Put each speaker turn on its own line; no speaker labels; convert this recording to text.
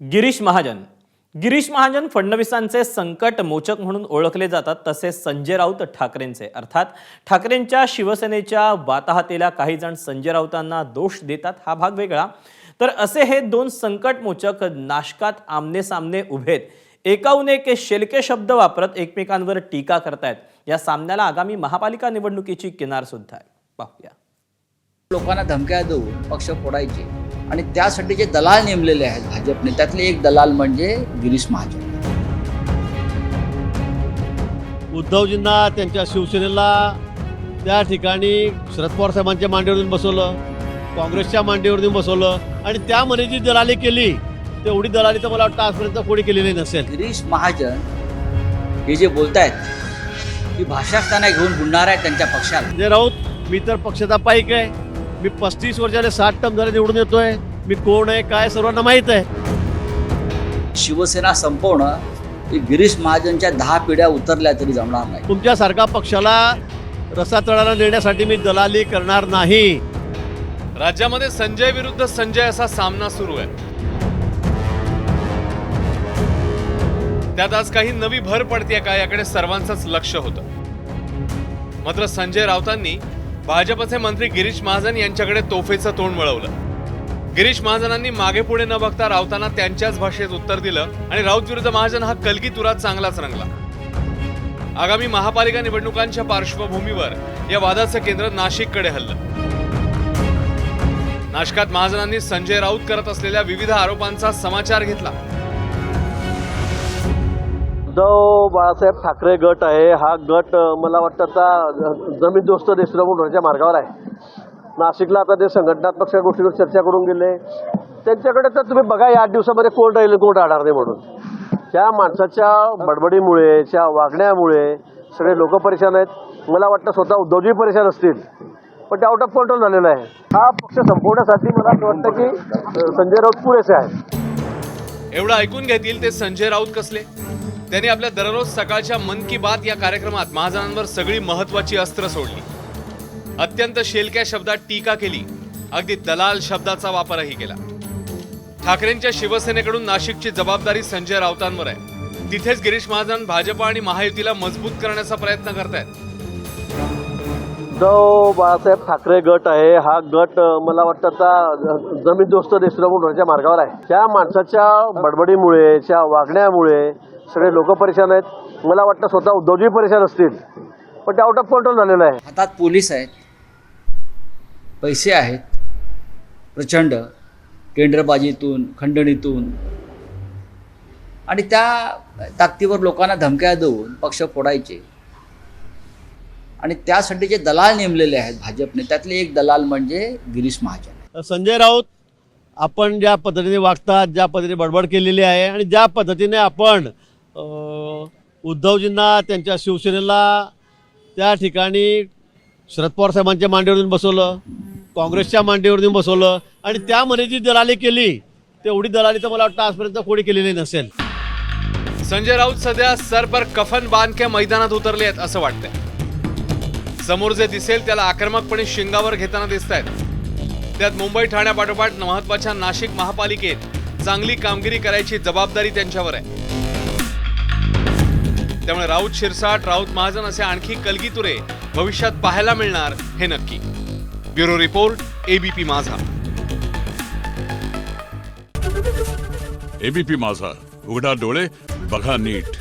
गिरीश महाजन फडणवीसांचे संकट मोचक म्हणून ओळखले जातात। तसेच संजय राऊत ठाकरेंचे अर्थात ठाकरेंच्या शिवसेनेच्या वाताहतीला काही जण संजय राऊतांना दोष देतात, हा भाग वेगळा। तर असे हे दोन संकट मोचक नाशकात आमने सामने उभेत, एकाहून एक शेलके शब्द वापरत एकमेकांवर टीका करतायत। या सामन्याला आगामी महापालिका निवडणुकीची किनार सुद्धा आहे। पाहूया।
लोकांना धमक्या देऊन पक्ष फोडायचे आणि त्यासाठी जे दलाल नेमलेले आहेत भाजपने, त्यातले एक दलाल म्हणजे गिरीश महाजन।
उद्धवजींना त्यांच्या शिवसेनेला त्या ठिकाणी शरद पवार साहेबांच्या मांडीवरून बसवलं, काँग्रेसच्या मांडीवरून बसवलं आणि त्यामध्ये जी दलाली केली तेवढी दलाली तर मला वाटतं आजपर्यंत कोणी केलेली नसेल।
गिरीश महाजन हे जे बोलतायत ती भाषा त्यांना घेऊन बुडणार आहे त्यांच्या पक्षाला।
संजय राऊत मी तर पक्षाचा पाईक आहे, मी 35 वर्षाले 60 टर्म झाले निवडून येतोय, मी कोण आहे काय सर्वांना माहीत आहे।
शिवसेना संपवणं ही गिरीश महाजनच्या 10 पिढ्या उतरल्या तरी जमणार नाही।
तुमच्यासारखा पक्षाला रसातळाला नेण्यासाठी मी दलाली करणार नाही।
राज्यामध्ये संजय विरुद्ध संजय असा सामना सुरू आहे। त्यात आज काही नवी भर पडते का याकडे सर्वांचंच लक्ष होतं। मात्र संजय राऊतांनी भाजपचे मंत्री गिरीश महाजन यांच्याकडे तोफेचं तोंड वळवलं। गिरीश महाजनांनी मागे पुढे न बघता राऊतांना त्यांच्याच भाषेत उत्तर दिलं आणि राऊत विरुद्ध महाजन हा कलगीतुरा चांगलाच रंगला। आगामी महापालिका निवडणुकांच्या पार्श्वभूमीवर या वादाचं केंद्र नाशिककडे हललं। नाशिकात महाजनांनी संजय राऊत करत असलेल्या विविध आरोपांचा समाचार घेतला।
उद्धव बाळासाहेब ठाकरे गट आहे, हा गट मला वाटतं आता जमीन दोस्त देशद्रोह होण्याच्या मार्गावर आहे। नाशिकला आता ते संघटनात्मक गोष्टीवर चर्चा करून गेले, त्यांच्याकडे तर तुम्ही बघा या 8 दिवसामध्ये कोण राहील कोण राहणार नाही म्हणून। त्या माणसाच्या बडबडीमुळे, त्या वागण्यामुळे सगळे लोक परेशान आहेत। मला वाटतं स्वतः उद्धवजी परेशान असतील, पण ते आउट ऑफ कंट्रोल झालेला आहे। हा पक्ष संपवण्यासाठी मला असं वाटतं की संजय राऊत पुरेसे आहेत।
एवढं ऐकून घेतील ते संजय राऊत कसले? त्यांनी आपल्या दररोज सकाळच्या मन की बात या कार्यक्रमात महाजनांवर सगळी महत्वाची अस्त्र सोडली, अत्यंत शेलक्या शब्दात टीका केली, अगदी दलाल शब्दाचा वापरही केला। ठाकरेंच्या शिवसेनेकडून नाशिकची जबाबदारी संजय राऊतांवर आहे, तिथेच गिरीश महाजन भाजप आणि महायुतीला मजबूत करण्याचा प्रयत्न करतायत।
उद्धव बाळासाहेब ठाकरे गट आहे, हा गट मला वाटतं आता जमीन दोस्त देशद्रोह होण्याच्या मार्गावर आहे। त्या माणसाच्या बडबडीमुळे, त्या वागण्यामुळे सगळे लोक परेशान आहेत। मला वाटतं स्वतः उद्धवजी परेशान असतील, पण ते आउट ऑफ कंट्रोल झालेलं आहे।
हातात पोलीस आहेत, पैसे आहेत प्रचंड, टेंडरबाजीतून खंडणीतून, आणि त्या ताकदीवर लोकांना धमक्या देऊन पक्ष फोडायचे आणि त्यासाठी जे दलाल नेमलेले आहेत भाजपने, त्यातले एक दलाल म्हणजे गिरीश महाजन।
संजय राऊत, आपण ज्या पद्धतीने वागतात, ज्या पद्धतीने बडबड केलेली आहे आणि ज्या पद्धतीने आपण उद्धवजींना त्यांच्या शिवसेनेला त्या ठिकाणी शरद पवार साहेबांच्या मांडीवरून बसवलं, काँग्रेसच्या मांडीवरून बसवलं आणि त्यामध्ये जी दलाली केली तेवढी दलाली तर मला वाटतं आजपर्यंत कोणी केलेली नसेल।
संजय राऊत सध्या सर पर कफन बांध के मैदानात उतरले आहेत असं वाटतंय। समोर जे दिसेल त्याला आक्रमकपणे शिंगावर घेताना दिसतायत। त्यात मुंबई ठाण्यापाठोपाठ महत्वाच्या नाशिक महापालिकेत चांगली कामगिरी करायची जबाबदारी त्यांच्यावर आहे। त्यामुळे राऊत शिरसाट, राऊत महाजन असे आणखी कलगीतुरे भविष्यात पाहायला मिळणार हे नक्की। ब्युरो रिपोर्ट, एबीपी माझा।
एबीपी माझा, उघडा डोळे बघा नीट।